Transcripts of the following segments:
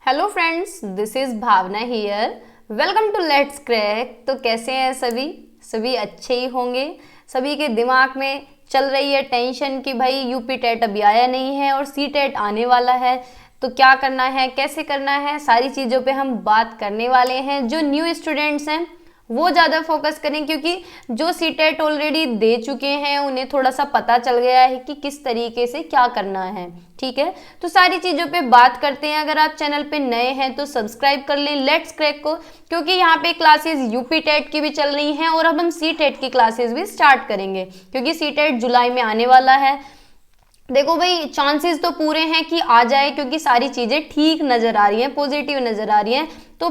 Hello friends, this is Bhavana here. Welcome to let's crack. तो कैसे हैं सभी? सभी अच्छे ही होंगे। सभी के दिमाग में चल रही है टेंशन कि भाई यूपी टेट अभी आया नहीं है और सी टेट आने वाला है, तो क्या करना है, कैसे करना है, सारी चीज़ों पे हम बात करने वाले हैं। जो न्यू स्टूडेंट्स हैं वो ज़्यादा फोकस करें, क्योंकि जो सी टेट ऑलरेडी दे चुके हैं उन्हें थोड़ा सा पता चल गया है कि किस तरीके से क्या करना है। ठीक है, तो सारी चीज़ों पे बात करते हैं। अगर आप चैनल पे नए हैं तो सब्सक्राइब कर लें लेट्स क्रैक को, क्योंकि यहाँ पे क्लासेस यूपी टेट की भी चल रही हैं और अब हम सी टेट की क्लासेस भी स्टार्ट करेंगे, क्योंकि सी टेट जुलाई में आने वाला है। देखो भाई, चांसेस तो पूरे हैं कि आ जाए, क्योंकि सारी चीज़ें ठीक नज़र आ रही हैं, पॉजिटिव नज़र आ रही हैं। तो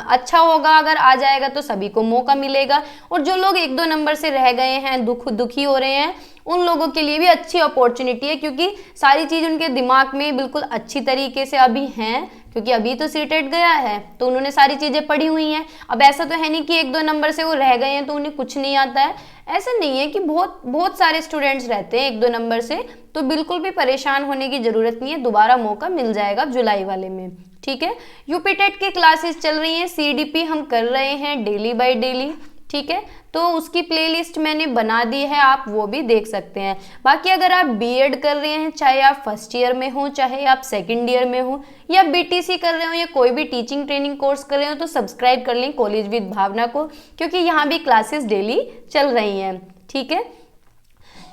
अच्छा होगा अगर आ जाएगा, तो सभी को मौका मिलेगा। और जो लोग एक दो नंबर से रह गए हैं, दुखी हो रहे हैं, उन लोगों के लिए भी अच्छी अपॉर्चुनिटी है, क्योंकि सारी चीज़ उनके दिमाग में बिल्कुल अच्छी तरीके से अभी हैं, क्योंकि अभी तो सी टेट गया है तो उन्होंने सारी चीज़ें पढ़ी हुई हैं। अब ऐसा तो है नहीं कि एक दो नंबर से वो रह गए हैं तो उन्हें कुछ नहीं आता है। ऐसा नहीं है कि बहुत बहुत सारे स्टूडेंट्स रहते हैं एक दो नंबर से, तो बिल्कुल भी परेशान होने की ज़रूरत नहीं है। दोबारा मौका मिल जाएगा जुलाई वाले में। ठीक है, यूपी टेट की क्लासेस चल रही हैं, सीडीपी हम कर रहे हैं डेली बाय डेली। ठीक है, तो उसकी प्लेलिस्ट मैंने बना दी है, आप वो भी देख सकते हैं। बाकी अगर आप बीएड कर रहे हैं, चाहे आप फर्स्ट ईयर में हो, चाहे आप सेकंड ईयर में हो, या बीटीसी कर रहे हो, या कोई भी टीचिंग ट्रेनिंग कोर्स कर रहे हो, तो सब्सक्राइब कर लें कॉलेज विद भावना को, क्योंकि यहाँ भी क्लासेस डेली चल रही हैं। ठीक है,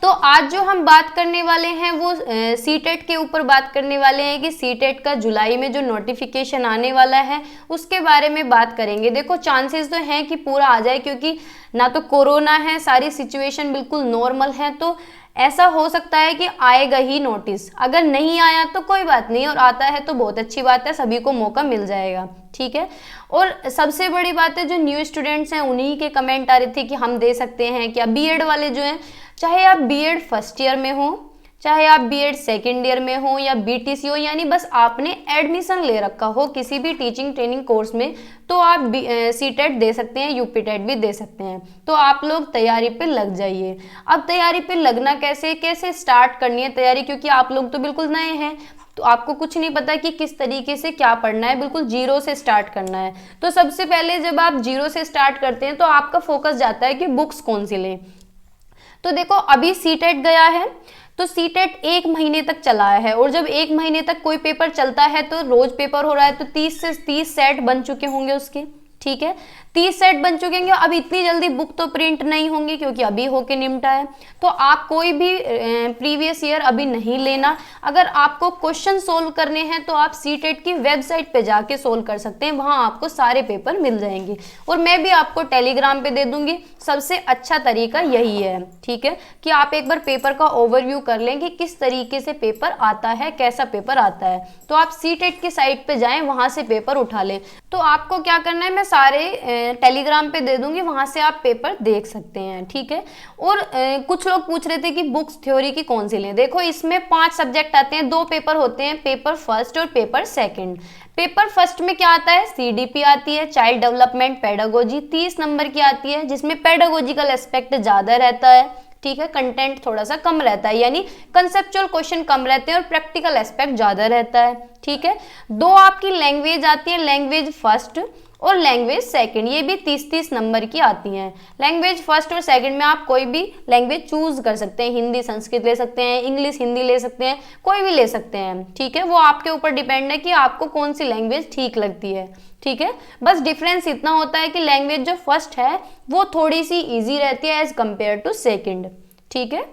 तो आज जो हम बात करने वाले हैं वो सी टेट के ऊपर बात करने वाले हैं कि सी टेट का जुलाई में जो नोटिफिकेशन आने वाला है उसके बारे में बात करेंगे। देखो, चांसेस तो हैं कि पूरा आ जाए, क्योंकि ना तो कोरोना है, सारी सिचुएशन बिल्कुल नॉर्मल है, तो ऐसा हो सकता है कि आएगा ही नोटिस। अगर नहीं आया तो कोई बात नहीं, और आता है तो बहुत अच्छी बात है, सभी को मौका मिल जाएगा। ठीक है, और सबसे बड़ी बात है, जो न्यू स्टूडेंट्स हैं उन्हीं के कमेंट आ रहे थे कि हम दे सकते हैं क्या। बीएड वाले जो हैं, चाहे आप बीएड फर्स्ट ईयर में हो, चाहे आप बीएड सेकेंड ईयर में हो, या बीटीसी हो, यानी बस आपने एडमिशन ले रखा हो किसी भी टीचिंग ट्रेनिंग कोर्स में, तो आप सी टेट दे सकते हैं, यूपी टेट भी दे सकते हैं। तो आप लोग तैयारी पे लग जाइए। अब तैयारी पे लगना कैसे कैसे स्टार्ट करनी है तैयारी, क्योंकि आप लोग तो बिल्कुल नए हैं, तो आपको कुछ नहीं पता कि किस तरीके से क्या पढ़ना है, बिल्कुल जीरो से स्टार्ट करना है। तो सबसे पहले जब आप जीरो से स्टार्ट करते हैं तो आपका फोकस जाता है कि बुक्स कौन सी लें। तो देखो, अभी सी टेट गया है, तो सी टेट 1 महीने तक चला है, और जब 1 महीने तक कोई पेपर चलता है तो रोज पेपर हो रहा है, तो 30 से 30 सेट बन चुके होंगे उसके। ठीक है, 30 सेट बन चुके होंगे। अब इतनी जल्दी बुक तो प्रिंट नहीं होंगी, क्योंकि अभी होके निपटा है। तो आप कोई भी प्रीवियस ईयर अभी नहीं लेना। अगर आपको क्वेश्चन सोल्व करने हैं तो आप सी टेट की वेबसाइट पे जाके सोल्व कर सकते हैं, वहां आपको सारे पेपर मिल जाएंगे, और मैं भी आपको टेलीग्राम पे दे दूंगी। सबसे अच्छा तरीका यही है, ठीक है, कि आप एक बार पेपर का ओवरव्यू कर लें कि किस तरीके से पेपर आता है, कैसा पेपर आता है। तो आप सी टेट की साइट पे जाएं, वहां से पेपर उठा लें। तो आपको क्या करना है, मैं सारे टेलीग्राम पे दे दूंगी, वहां से आप पेपर देख सकते हैं। ठीक है, और कुछ लोग पूछ रहे थे कि बुक्स थ्योरी की कौन सी लें। देखो, इसमें 5 सब्जेक्ट आते हैं, 2 पेपर होते हैं, पेपर फर्स्ट और पेपर सेकंड। पेपर फर्स्ट में क्या आता है, सीडीपी आती है, चाइल्ड डेवलपमेंट पेडागोजी, 30 नंबर की आती है, जिसमें पेडागोजिकल एस्पेक्ट ज्यादा रहता है। ठीक है, कंटेंट थोड़ा सा कम रहता है, यानी कंसेप्चुअल क्वेश्चन कम रहते हैं और प्रैक्टिकल एस्पेक्ट ज्यादा रहता है। ठीक है, 2 आपकी लैंग्वेज आती है, लैंग्वेज फर्स्ट और लैंग्वेज सेकंड, ये भी 30-30 नंबर की आती हैं। लैंग्वेज फर्स्ट और सेकंड में आप कोई भी लैंग्वेज चूज कर सकते हैं, हिंदी संस्कृत ले सकते हैं, इंग्लिश हिंदी ले सकते हैं, कोई भी ले सकते हैं। ठीक है, वो आपके ऊपर डिपेंड है कि आपको कौन सी लैंग्वेज ठीक लगती है। ठीक है, बस डिफरेंस इतना होता है कि लैंग्वेज जो फर्स्ट है वो थोड़ी सी ईजी रहती है एज कंपेयर टू सेकेंड। ठीक है,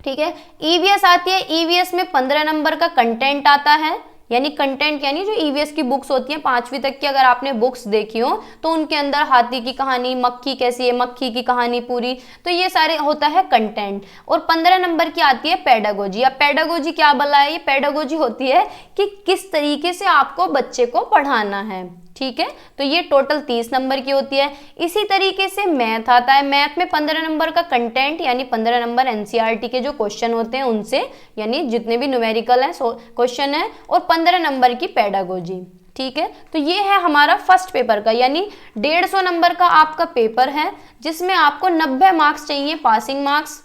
ठीक है, ईवीएस आती है, ईवीएस में 15 नंबर का कंटेंट आता है, यानी कंटेंट यानी जो ईवीएस की बुक्स होती हैं 5वीं तक की, अगर आपने बुक्स देखी हो तो उनके अंदर हाथी की कहानी, मक्खी कैसी है, मक्खी की कहानी पूरी, तो ये सारे होता है कंटेंट। और 15 नंबर की आती है पेडागोजी। अब पेडागोजी क्या भला है, ये पेडागोजी होती है कि किस तरीके से आपको बच्चे को पढ़ाना है। ठीक है, तो ये टोटल 30 नंबर की होती है। इसी तरीके से मैथ आता है, मैथ में 15 नंबर का कंटेंट, यानी 15 नंबर एनसीईआरटी के जो क्वेश्चन होते हैं उनसे, यानी जितने भी न्यूमेरिकल हैं क्वेश्चन है, और 15 नंबर की पेडागोजी। ठीक है, तो ये है हमारा फर्स्ट पेपर का, यानी 150 नंबर का आपका पेपर है, जिसमें आपको 90 मार्क्स चाहिए पासिंग मार्क्स,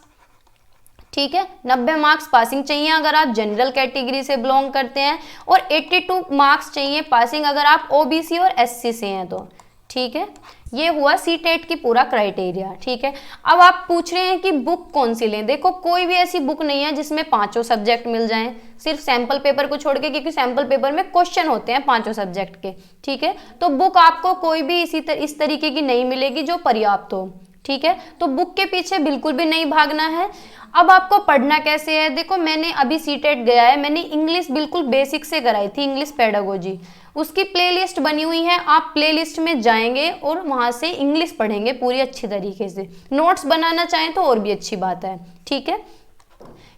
ठीक है। 90 मार्क्स पासिंग चाहिए अगर आप जनरल कैटेगरी से बिलोंग करते हैं, और 82 मार्क्स चाहिए पासिंग अगर आप ओबीसी और एससी से हैं तो। ठीक है, ये हुआ सीटेट की पूरा क्राइटेरिया। ठीक है, अब आप पूछ रहे हैं कि बुक कौन सी लें। देखो कोई भी ऐसी बुक नहीं है जिसमें पांचों सब्जेक्ट मिल जाएं, सिर्फ सैंपल पेपर को छोड़ के, क्योंकि सैंपल पेपर में क्वेश्चन होते हैं पांचों सब्जेक्ट के। ठीक है, तो बुक आपको कोई भी इस तरीके की नहीं मिलेगी जो पर्याप्त हो। ठीक है, तो बुक के पीछे बिल्कुल भी नहीं भागना है। अब आपको पढ़ना कैसे है, देखो मैंने अभी सीटेट गया है, मैंने इंग्लिश बिल्कुल बेसिक से कराई थी, इंग्लिश पेडागोजी, उसकी प्लेलिस्ट बनी हुई है, आप प्लेलिस्ट में जाएंगे और वहां से इंग्लिश पढ़ेंगे पूरी अच्छी तरीके से। नोट्स बनाना चाहें तो और भी अच्छी बात है। ठीक है,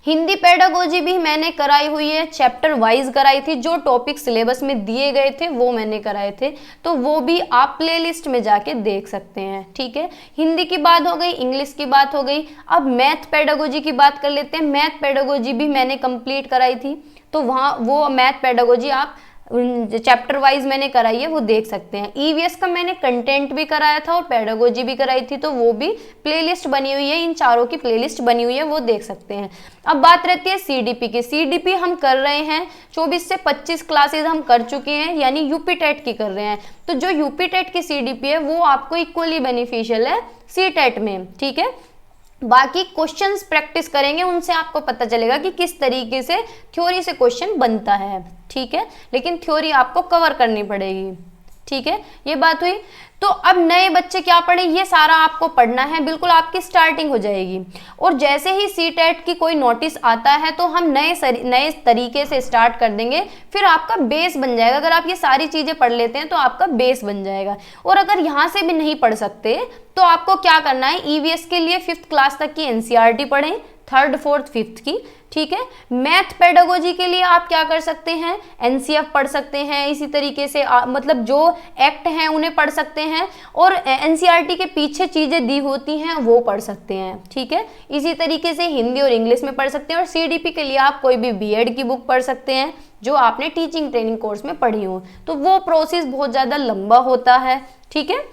हिंदी पेडागोजी भी मैंने कराई हुई है, चैप्टर वाइज कराई थी, जो टॉपिक सिलेबस में दिए गए थे वो मैंने कराए थे, तो वो भी आप प्लेलिस्ट में जाके देख सकते हैं। ठीक है, हिंदी की बात हो गई, इंग्लिश की बात हो गई, अब मैथ पेडागोजी की बात कर लेते हैं। मैथ पेडागोजी भी मैंने कंप्लीट कराई थी, तो वहाँ वो मैथ पेडागोजी आप चैप्टर वाइज मैंने कराई है, वो देख सकते हैं। ईवीएस का मैंने कंटेंट भी कराया था और पेडागोजी भी कराई थी, तो वो भी प्लेलिस्ट बनी हुई है, इन चारों की प्लेलिस्ट बनी हुई है, वो देख सकते हैं। अब बात रहती है सीडीपी की। सीडीपी हम कर रहे हैं 24 से 25 क्लासेज हम कर चुके हैं, यानी यूपी टेट की कर रहे हैं। तो जो यूपी टेट की सीडीपी है वो आपको इक्वली बेनिफिशियल है सी टेट में। ठीक है, बाकी क्वेश्चंस प्रैक्टिस करेंगे, उनसे आपको पता चलेगा कि किस तरीके से थ्योरी से क्वेश्चन बनता है। ठीक है, लेकिन थ्योरी आपको कवर करनी पड़ेगी। ठीक है, ये बात हुई। तो अब नए बच्चे क्या पढ़े, ये सारा आपको पढ़ना है, बिल्कुल आपकी स्टार्टिंग हो जाएगी। और जैसे ही सीटेट की कोई नोटिस आता है तो हम नए तरीके से स्टार्ट कर देंगे, फिर आपका बेस बन जाएगा। अगर आप ये सारी चीजें पढ़ लेते हैं तो आपका बेस बन जाएगा। और अगर यहाँ से भी नहीं पढ़ सकते तो आपको क्या करना है, ईवीएस के लिए 5th क्लास तक की एनसीईआरटी पढ़ें, 3rd 4th 5th की। ठीक है, मैथ पेडागोजी के लिए आप क्या कर सकते हैं, एनसीएफ पढ़ सकते हैं, इसी तरीके से मतलब जो एक्ट हैं उन्हें पढ़ सकते हैं, और एनसीईआरटी के पीछे चीजें दी होती हैं वो पढ़ सकते हैं। ठीक है, इसी तरीके से हिंदी और इंग्लिश में पढ़ सकते हैं। और सीडीपी के लिए आप कोई भी बीएड की बुक पढ़ सकते हैं जो आपने टीचिंग ट्रेनिंग कोर्स में पढ़ी हो, तो वो प्रोसेस बहुत ज्यादा लंबा होता है। ठीक है,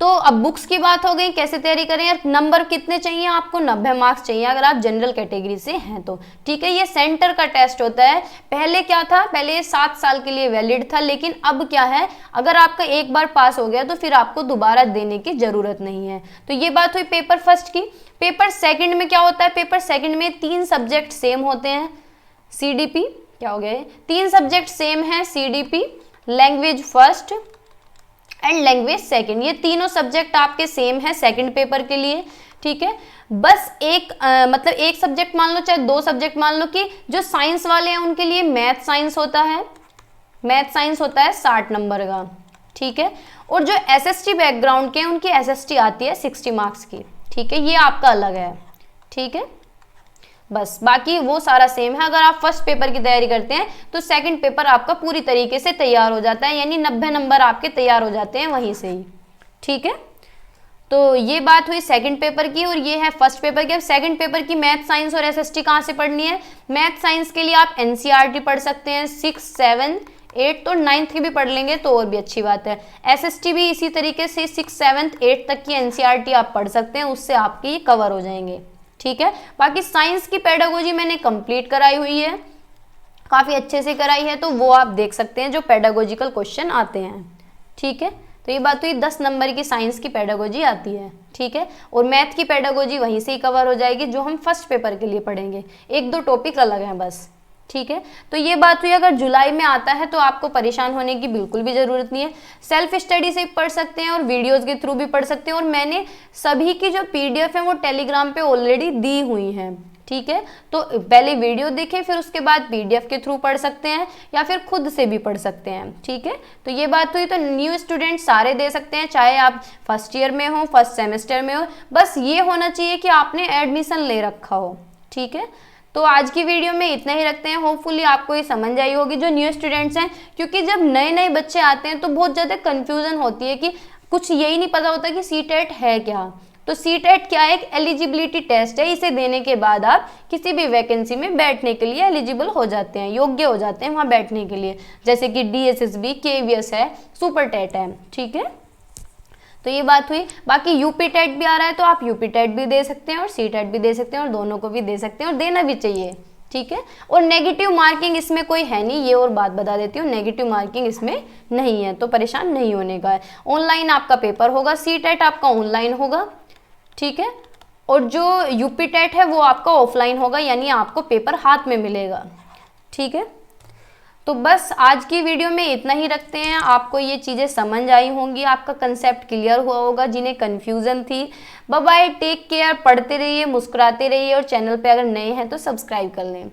तो अब बुक्स की बात हो गई, कैसे तैयारी करें यार। नंबर कितने चाहिए आपको, 90 मार्क्स चाहिए अगर आप जनरल कैटेगरी से हैं तो। ठीक है, ये सेंटर का टेस्ट होता है। पहले क्या था, पहले ये 7 साल के लिए वैलिड था, लेकिन अब क्या है, अगर आपका एक बार पास हो गया तो फिर आपको दोबारा देने की जरूरत नहीं है। तो ये बात हुई पेपर फर्स्ट की। पेपर सेकंड में क्या होता है, पेपर सेकंड में 3 सब्जेक्ट सेम होते हैं। सीडीपी क्या हो गए, 3 सब्जेक्ट सेम है, CDP, language first and language second, ये तीनों सब्जेक्ट आपके सेम है सेकंड पेपर के लिए। ठीक है, बस मतलब एक सब्जेक्ट मान लो, चाहे 2 सब्जेक्ट मान लो, कि जो साइंस वाले हैं उनके लिए मैथ साइंस होता है, मैथ साइंस होता है 60 नंबर का। ठीक है, और जो एसएसटी बैकग्राउंड के हैं उनकी एसएसटी आती है 60 मार्क्स की। ठीक है, ये आपका अलग है। ठीक है, बस बाकी वो सारा सेम है। अगर आप फर्स्ट पेपर की तैयारी करते हैं तो सेकंड पेपर आपका पूरी तरीके से तैयार हो जाता है, यानी 90 नंबर आपके तैयार हो जाते हैं वहीं से ही। ठीक है, तो ये बात हुई सेकंड पेपर की, और ये है फर्स्ट पेपर की। अब सेकंड पेपर की मैथ साइंस और एसएसटी कहाँ से पढ़नी है। मैथ साइंस के लिए आप एनसीईआरटी पढ़ सकते हैं, 6, 7, 8 और 9th की भी पढ़ लेंगे तो और भी अच्छी बात है। एसएसटी भी इसी तरीके से 6, 7, 8 तक की एनसीईआरटी आप पढ़ सकते हैं, उससे आपके ये कवर हो जाएंगे। ठीक है, बाकी साइंस की पेडागोजी मैंने कंप्लीट कराई हुई है, काफ़ी अच्छे से कराई है, तो वो आप देख सकते हैं जो पेडागोजिकल क्वेश्चन आते हैं। ठीक है, तो ये बात हुई 10 नंबर की साइंस की पेडागोजी आती है। ठीक है, और मैथ की पेडागोजी वहीं से ही कवर हो जाएगी जो हम फर्स्ट पेपर के लिए पढ़ेंगे, 1-2 टॉपिक अलग हैं बस। ठीक है, तो ये बात हुई। अगर जुलाई में आता है तो आपको परेशान होने की बिल्कुल भी जरूरत नहीं है, सेल्फ स्टडी से पढ़ सकते हैं और वीडियोस के थ्रू भी पढ़ सकते हैं। और मैंने सभी की जो पीडीएफ है वो टेलीग्राम पे ऑलरेडी दी हुई हैं। ठीक है, तो पहले वीडियो देखें, फिर उसके बाद पीडीएफ के थ्रू पढ़ सकते हैं या फिर खुद से भी पढ़ सकते हैं। ठीक है, तो ये बात हुई। तो न्यू स्टूडेंट सारे दे सकते हैं, चाहे आप फर्स्ट ईयर में हो, फर्स्ट सेमेस्टर में हो, बस ये होना चाहिए कि आपने एडमिशन ले रखा हो। ठीक है, तो आज की वीडियो में इतना ही रखते हैं। होपफुली आपको ये समझ आई होगी जो न्यू स्टूडेंट्स हैं, क्योंकि जब नए नए बच्चे आते हैं तो बहुत ज़्यादा कन्फ्यूजन होती है कि कुछ यही नहीं पता होता कि सीटेट है क्या। तो सीटेट क्या है, एक एलिजिबिलिटी टेस्ट है, इसे देने के बाद आप किसी भी वैकेंसी में बैठने के लिए एलिजिबल हो जाते हैं, योग्य हो जाते हैं वहाँ बैठने के लिए, जैसे कि डीएसएसबी, केवीएस है, सुपर टेट है। ठीक है, तो ये बात हुई। बाकी यूपी टेट भी आ रहा है तो आप यूपी टेट भी दे सकते हैं और सी टेट भी दे सकते हैं और दोनों को भी दे सकते हैं और देना भी चाहिए, ठीक है। और नेगेटिव मार्किंग इसमें कोई है नहीं, ये और बात बता देती हूँ, नेगेटिव मार्किंग इसमें नहीं है, तो परेशान नहीं होने का है। ऑनलाइन आपका पेपर होगा, सी टेट आपका ऑनलाइन होगा, ठीक है। और जो यूपी टेट है वो आपका ऑफलाइन होगा, यानी आपको पेपर हाथ में मिलेगा, ठीक है। तो बस आज की वीडियो में इतना ही रखते हैं। आपको ये चीज़ें समझ आई होंगी, आपका कंसेप्ट क्लियर हुआ होगा जिन्हें कन्फ्यूज़न थी। बाय बाय, टेक केयर, पढ़ते रहिए, मुस्कुराते रहिए और चैनल पे अगर नए हैं तो सब्सक्राइब कर लें।